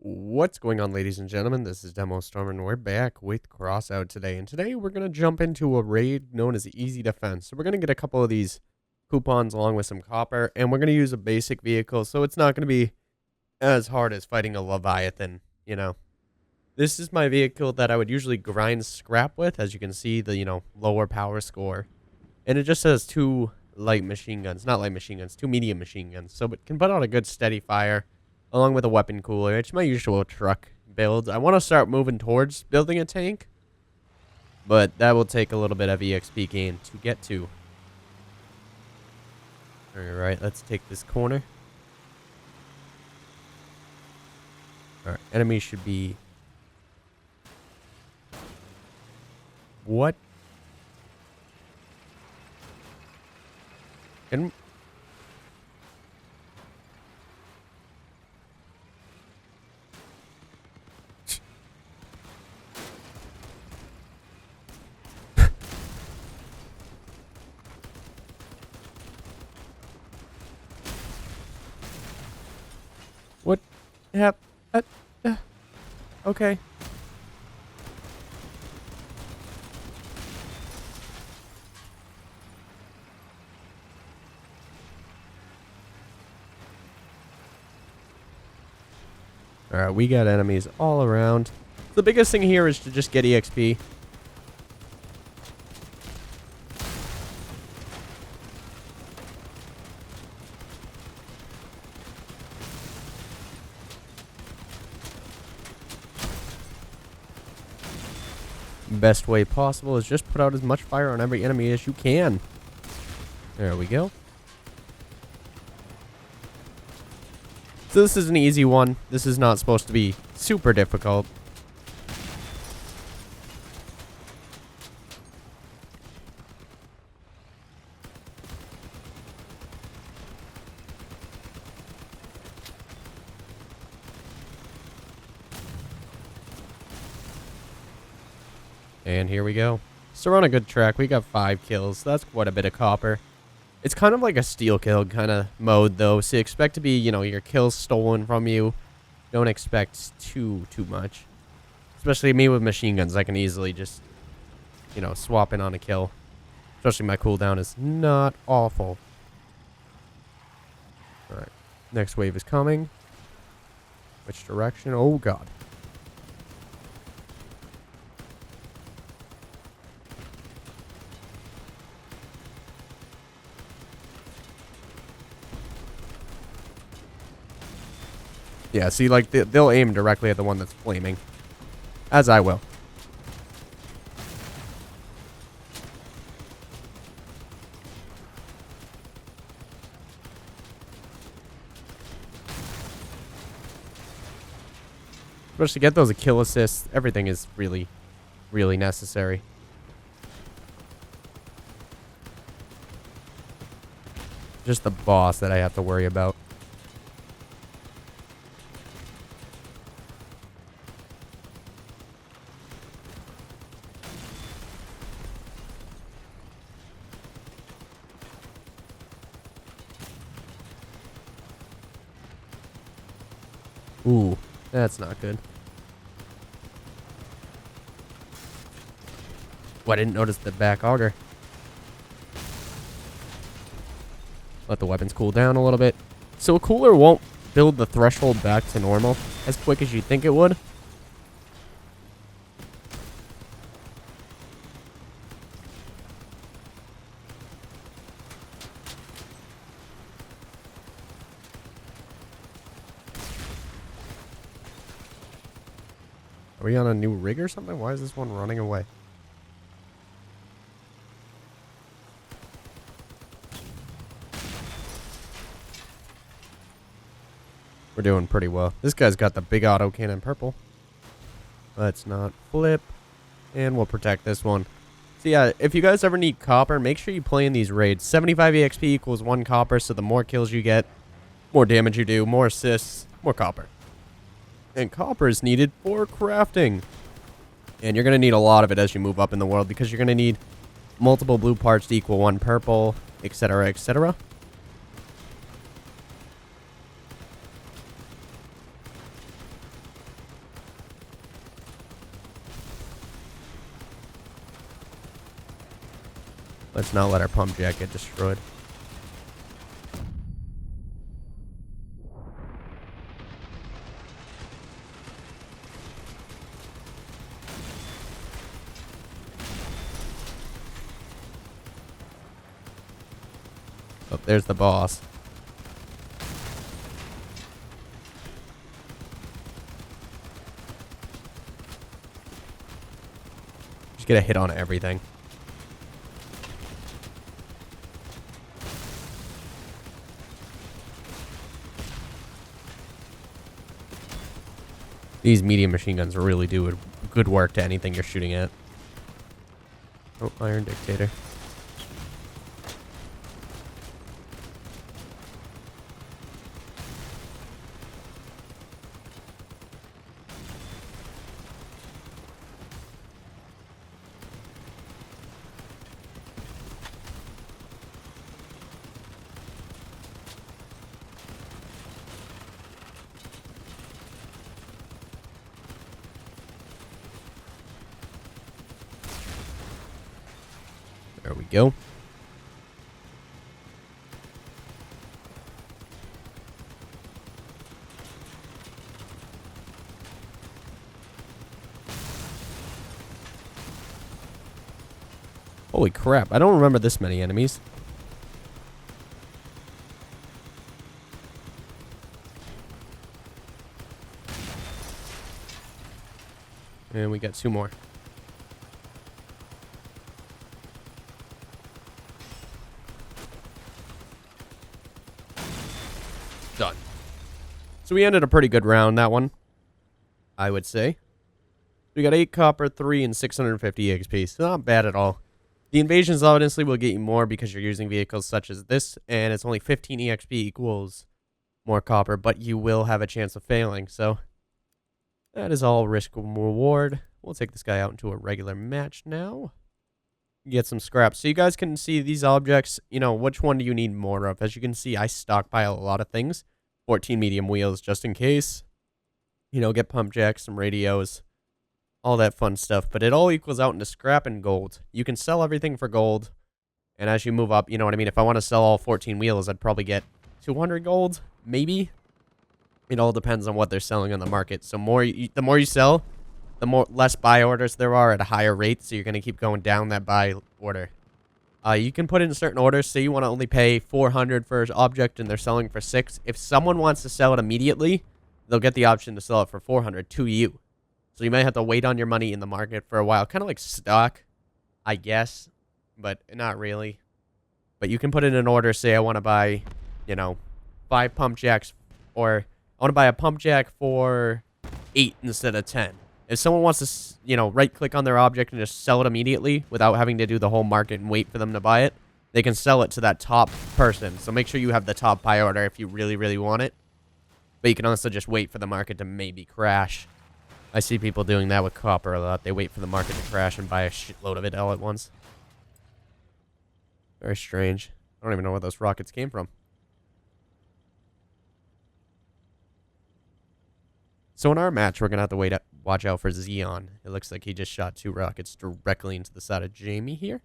What's going on, ladies and gentlemen? This is DemoStorm, and we're back with Crossout today. And today we're going to jump into a raid known as Easy Defense. So we're going to get a couple of these coupons along with some copper, and we're going to use a basic vehicle, so it's not going to be as hard as fighting a Leviathan, you know. This is my vehicle that I would usually grind scrap with, as you can see, the, lower power score. And it just has two light machine guns, not light machine guns, two medium machine guns. So it can put out a good steady fire along with a weapon cooler. It's my usual truck build. I want to start moving towards building a tank, but that will take a little bit of EXP gain to get to. Alright, let's take this corner. Alright, enemies should be... What? And... What? Yep. Okay. Alright, we got enemies all around. The biggest thing here is to just get EXP. Best way possible is just put out as much fire on every enemy as you can. There we go. So this is an easy one. This is not supposed to be super difficult. And here we go. So we're on a good track. We got 5 kills. That's quite a bit of copper. It's kind of like a steal kill kind of mode, though. So you expect to be, your kills stolen from you. Don't expect too much. Especially me with machine guns. I can easily just, swap in on a kill. Especially my cooldown is not awful. Alright. Next wave is coming. Which direction? Oh, God. Yeah, see, like, they'll aim directly at the one that's flaming. As I will. Especially to get those kill assists, everything is really, really necessary. Just the boss that I have to worry about. Ooh, that's not good. Oh, I didn't notice the back auger. Let the weapons cool down a little bit. So a cooler won't build the threshold back to normal as quick as you think it would. Are we on a new rig or something? Why is this one running away? We're doing pretty well. This guy's got the big auto cannon purple. Let's not flip. And we'll protect this one. So yeah, if you guys ever need copper, make sure you play in these raids. 75 EXP equals 1 copper, so the more kills you get, more damage you do, more assists, more copper. And copper is needed for crafting. And you're going to need a lot of it as you move up in the world, because you're going to need multiple blue parts to equal 1 purple, etc., etc. Let's not let our pump jack get destroyed. Oh, there's the boss. Just get a hit on everything. These medium machine guns really do good work to anything you're shooting at. Oh, Iron Dictator. There we go. Holy crap, I don't remember this many enemies. And we got 2 more. Done. So we ended a pretty good round, that one, I would say. We got 8 copper, 3, and 650 XP. So not bad at all. The invasions obviously will get you more because you're using vehicles such as this, and it's only 15 EXP equals more copper, but you will have a chance of failing. So that is all risk and reward. We'll take this guy out into a regular match now. Get some scraps. So you guys can see these objects, you know, which one do you need more of? As you can see, I stockpile a lot of things. 14 medium wheels just in case. You know, get pump jacks, some radios, all that fun stuff. But it all equals out into scrap and gold. You can sell everything for gold. And as you move up, you know what I mean? If I want to sell all 14 wheels, I'd probably get 200 gold, maybe. It all depends on what they're selling on the market. So the more you sell, the less buy orders there are at a higher rate, so you're going to keep going down that buy order. You can put in certain orders. Say you want to only pay 400 for an object and they're selling for 6. If someone wants to sell it immediately, they'll get the option to sell it for 400 to you. So you might have to wait on your money in the market for a while. Kind of like stock, I guess, but not really. But you can put in an order. Say I want to buy, you know, 5 pump jacks, or I want to buy a pump jack for 8 instead of 10. If someone wants to, you know, right-click on their object and just sell it immediately without having to do the whole market and wait for them to buy it, they can sell it to that top person. So make sure you have the top buy order if you really, really want it. But you can also just wait for the market to maybe crash. I see people doing that with copper a lot. They wait for the market to crash and buy a shitload of it all at once. Very strange. I don't even know where those rockets came from. So in our match, we're going to have to watch out for Xeon. It looks like he just shot 2 rockets directly into the side of Jamie here.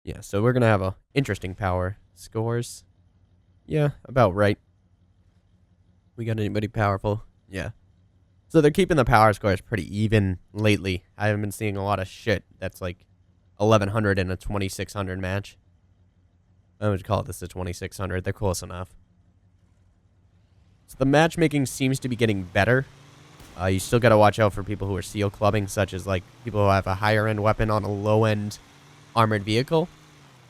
Yeah, so we're going to have a interesting power. Scores. Yeah, about right. We got anybody powerful? Yeah. So they're keeping the power scores pretty even lately. I haven't been seeing a lot of shit that's like 1100 in a 2600 match. I would call this a 2600. They're close enough. So the matchmaking seems to be getting better. You still got to watch out for people who are seal clubbing, such as like people who have a higher end weapon on a low end armored vehicle.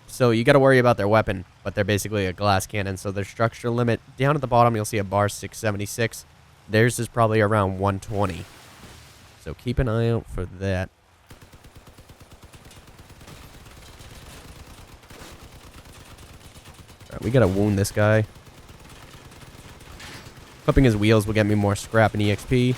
So you got to worry about their weapon, but they're basically a glass cannon. So their structure limit down at the bottom, you'll see a bar 676. Theirs is probably around 120. So keep an eye out for that. All right, we got to wound this guy. Clipping his wheels will get me more scrap and EXP.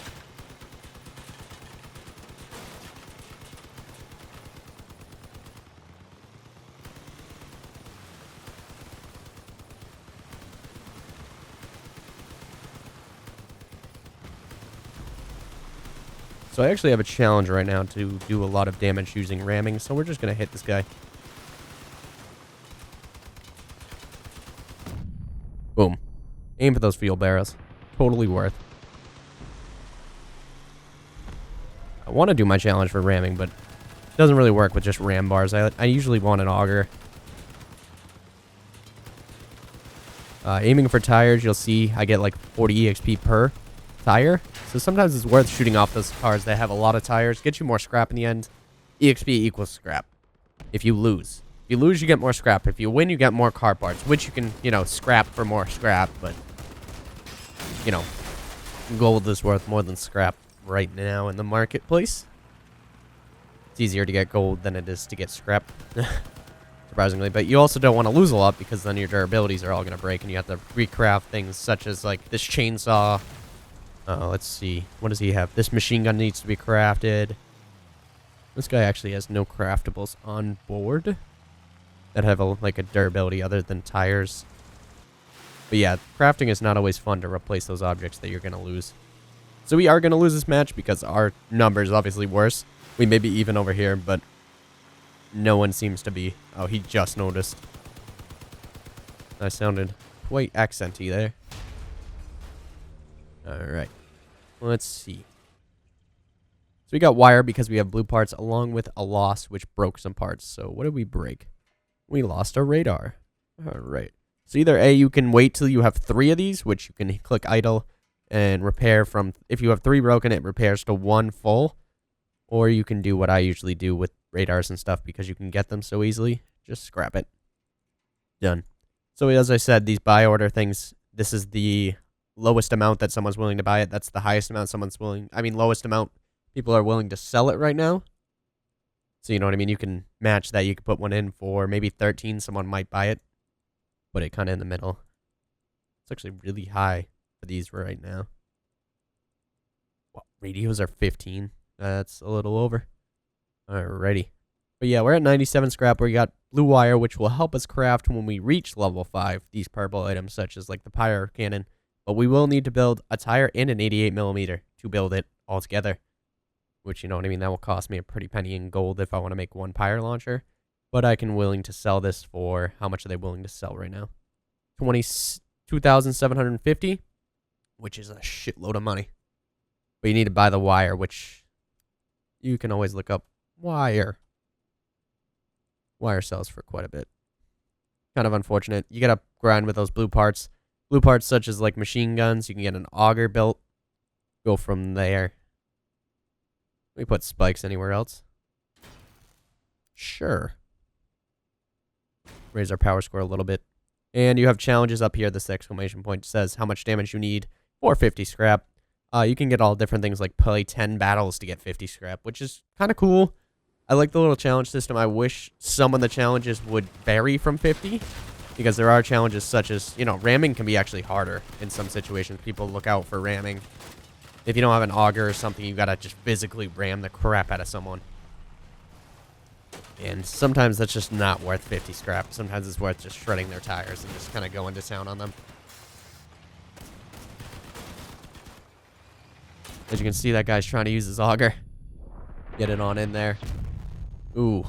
So I actually have a challenge right now to do a lot of damage using ramming, so we're just going to hit this guy. Boom. Aim for those fuel barrels. Totally worth. I want to do my challenge for ramming, but it doesn't really work with just ram bars. I usually want an auger. Aiming for tires, you'll see I get like 40 EXP per tire. So sometimes it's worth shooting off those cars that have a lot of tires. Get you more scrap in the end. EXP equals scrap. If you lose. If you lose, you get more scrap. If you win, you get more car parts, which you can, you know, scrap for more scrap. But, you know, gold is worth more than scrap right now in the marketplace. It's easier to get gold than it is to get scrap. Surprisingly, but you also don't want to lose a lot because then your durabilities are all going to break and you have to recraft things such as like this chainsaw. Let's see. What does he have? This machine gun needs to be crafted. This guy actually has no craftables on board that have like a durability other than tires. But yeah, crafting is not always fun to replace those objects that you're going to lose. So we are going to lose this match because our number is obviously worse. We may be even over here, but no one seems to be. Oh, he just noticed. I sounded quite accenty there. Alright. Let's see. So we got wire because we have blue parts along with a loss, which broke some parts. So what did we break? We lost a radar. Alright. So either A, you can wait till you have 3 of these, which you can click idle and repair from. If you have 3 broken, it repairs to 1 full. Or you can do what I usually do with radars and stuff because you can get them so easily. Just scrap it. Done. So as I said, these buy order things, this is the lowest amount that someone's willing to buy it. That's the highest amount someone's willing. I mean, lowest amount people are willing to sell it right now. So you know what I mean? You can match that. You can put one in for maybe 13. Someone might buy it. Put it kind of in the middle. It's actually really high for these right now. Well, radios are 15. That's a little over. Alrighty. But yeah, we're at 97 scrap. We got blue wire, which will help us craft when we reach level 5. These purple items, such as like the pyre cannon. But we will need to build a tire and an 88mm to build it all together. Which, you know what I mean, that will cost me a pretty penny in gold if I want to make one pyre launcher. But I can willing to sell this for, how much are they willing to sell right now? 22,750, which is a shitload of money. But you need to buy the wire, which you can always look up. Wire. Wire sells for quite a bit. Kind of unfortunate. You gotta grind with those blue parts. Blue parts such as like machine guns. You can get an auger built. Go from there. We put spikes anywhere else. Sure. Raise our power score a little bit. And you have challenges up here. This exclamation point says how much damage you need for 50 scrap. You can get all different things like play 10 battles to get 50 scrap, which is kind of cool. I like the little challenge system. I wish some of the challenges would vary from 50 because there are challenges such as, you know, ramming can be actually harder in some situations. People look out for ramming. If you don't have an auger or something, you gotta just physically ram the crap out of someone. And sometimes that's just not worth 50 scrap. Sometimes it's worth just shredding their tires and just kind of going to town on them. As you can see, that guy's trying to use his auger. Get it on in there. Ooh.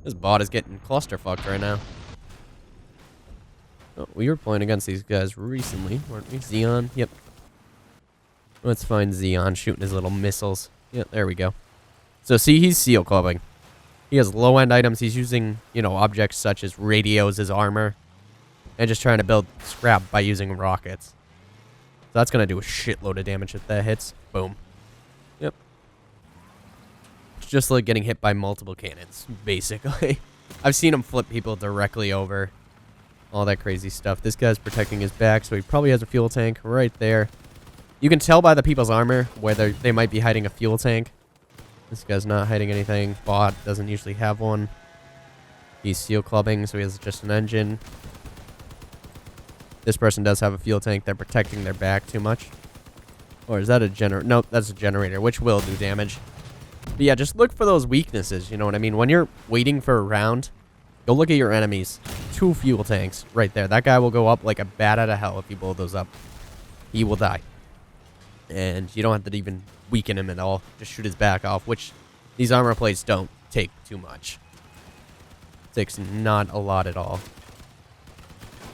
This bot is getting clusterfucked right now. Oh, we were playing against these guys recently, weren't we? Xeon? Yep. Let's find Xeon shooting his little missiles. Yep, there we go. So see, he's seal clubbing. He has low-end items. He's using, you know, objects such as radios as armor. And just trying to build scrap by using rockets. So that's going to do a shitload of damage if that hits. Boom. Yep. It's just like getting hit by multiple cannons, basically. I've seen him flip people directly over. All that crazy stuff. This guy's protecting his back, so he probably has a fuel tank right there. You can tell by the people's armor whether they might be hiding a fuel tank. This guy's not hiding anything. Bot doesn't usually have one. He's seal clubbing, so he has just an engine. This person does have a fuel tank. They're protecting their back too much. Or is that a generator? Nope, that's a generator, which will do damage. But yeah, just look for those weaknesses, you know what I mean? When you're waiting for a round, go look at your enemies. 2 fuel tanks right there. That guy will go up like a bat out of hell if you blow those up. He will die. And you don't have to even weaken him at all. Just shoot his back off, which these armor plates don't take too much. It takes not a lot at all.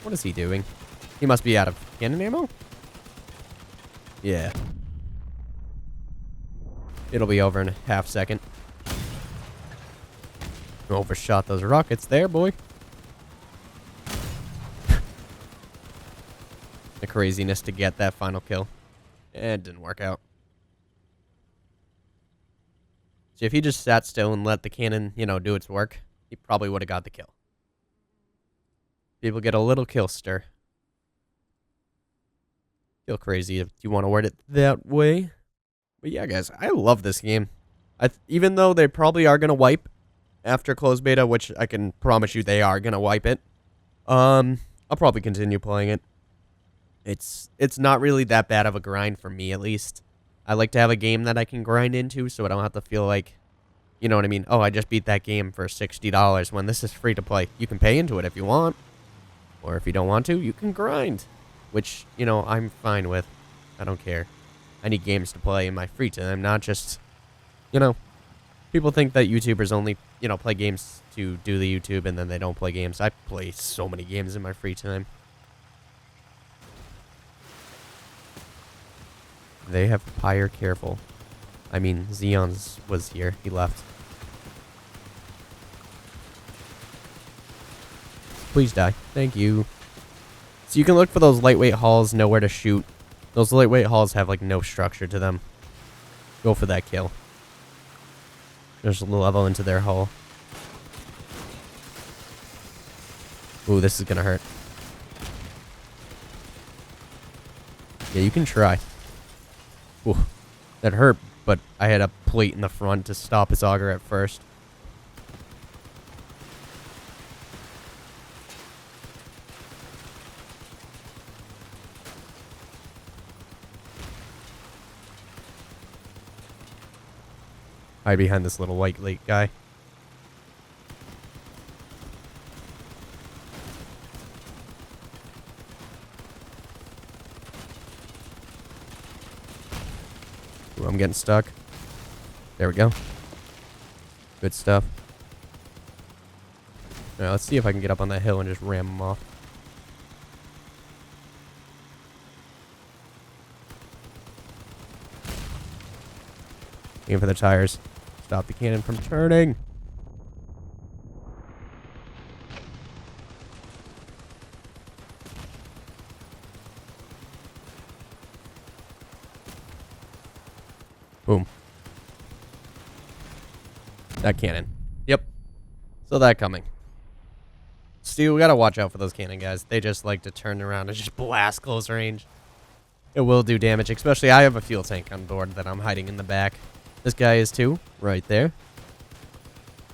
What is he doing? He must be out of cannon ammo? Yeah. It'll be over in a half second. Overshot those rockets there, boy. The craziness to get that final kill. It didn't work out. See, if he just sat still and let the cannon, do its work, he probably would have got the kill. People get a little kill stir. Feel crazy if you want to word it that way. But yeah, guys, I love this game. Even though they probably are going to wipe after closed beta, which I can promise you they are going to wipe it, I'll probably continue playing it. It's not really that bad of a grind for me, at least. I like to have a game that I can grind into so I don't have to feel like, you know what I mean? Oh, I just beat that game for $60 when this is free to play. You can pay into it if you want. Or if you don't want to, you can grind. Which, I'm fine with. I don't care. I need games to play in my free time, not just, people think that YouTubers only, play games to do the YouTube and then they don't play games. I play so many games in my free time. They have Pyre careful. I mean, Xeon's was here. He left. Please die. Thank you. So you can look for those lightweight hulls, know where to shoot. Those lightweight hulls have, like, no structure to them. Go for that kill. Just level into their hull. Ooh, this is gonna hurt. Yeah, you can try. Ooh, that hurt, but I had a plate in the front to stop his auger at first. Hide behind this little white lake guy. Ooh, I'm getting stuck. There we go. Good stuff. Now let's see if I can get up on that hill and just ram him off. Aim for the tires. Stop the cannon from turning. Boom. That cannon. Yep. So that coming. Stu, we gotta watch out for those cannon guys. They just like to turn around and just blast close range. It will do damage, especially I have a fuel tank on board that I'm hiding in the back. This guy is too, right there.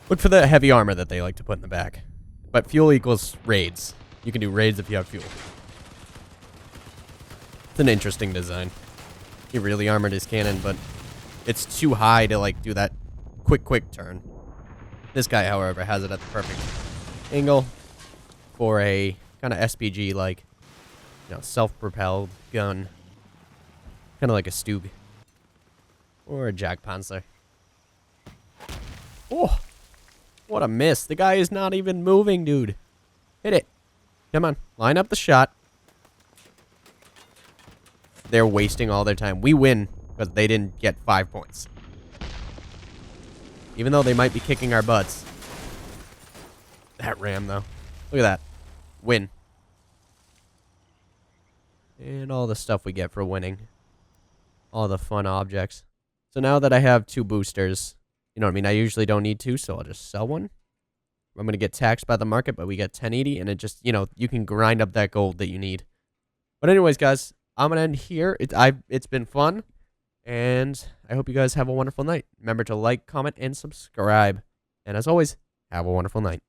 Look for the heavy armor that they like to put in the back. But fuel equals raids. You can do raids if you have fuel. It's an interesting design. He really armored his cannon, but it's too high to like do that quick turn. This guy, however, has it at the perfect angle for a kind of SPG like, self-propelled gun. Kind of like a Stug. Or a Jack Panzer. Oh, what a miss. The guy is not even moving, dude. Hit it. Come on, line up the shot. They're wasting all their time. We win because they didn't get 5 points. Even though they might be kicking our butts. That ram, though. Look at that. Win. And all the stuff we get for winning. All the fun objects. So now that I have 2 boosters, you know what I mean? I usually don't need 2, so I'll just sell one. I'm going to get taxed by the market, but we get 1080, and it just, you can grind up that gold that you need. But anyways, guys, I'm going to end here. It's been fun, and I hope you guys have a wonderful night. Remember to like, comment, and subscribe. And as always, have a wonderful night.